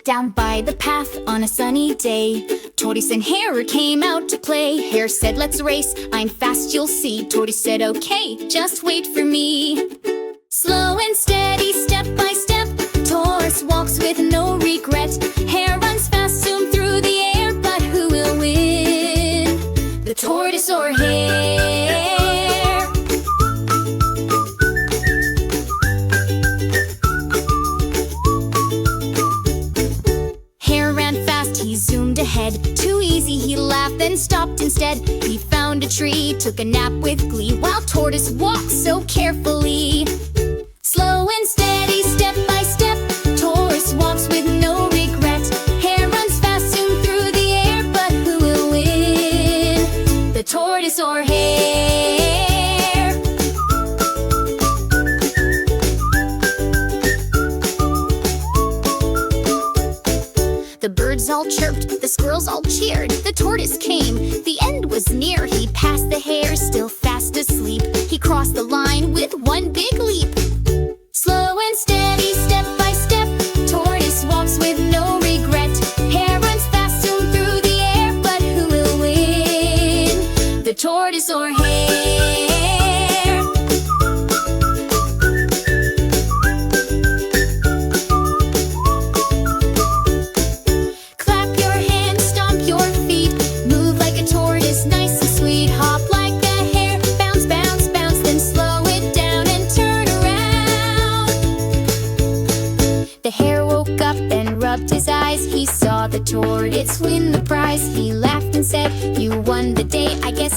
Down by the path on a sunny day, Tortoise and Hare came out to play. Hare said, "Let's race, I'm fast, you'll see." Tortoise said, "Okay, just wait for me." Slow and steady, step by step, Tortoise walks with no regret. Hare runs fast, soon through the air, but who will win? The tortoise or hare? Hare ran fast, he zoomed ahead. Too easy, he laughed, then stopped instead. He found a tree, took a nap with glee, while Tortoise walked so carefully. Slow and steady, step by step, Tortoise walks with no regret. Hare runs fast, soon through the air, but who will win? The tortoise or hare? The birds all chirped, the squirrels all cheered. The tortoise came, the end was near. He passed the hare, still fast asleep. He crossed the line with one big leap. Slow and steady, step by step, Tortoise walks with no regret. Hare runs fast, soon through the air, but who will win? The tortoise or hare? Clap your hands, stomp your feet, move like a tortoise, nice and sweet. Hop like a hare, bounce, bounce, bounce, then slow it down and turn around. The hare woke up and rubbed his eyes. He saw the tortoise win the prize. He laughed and said, "You won the day, I guess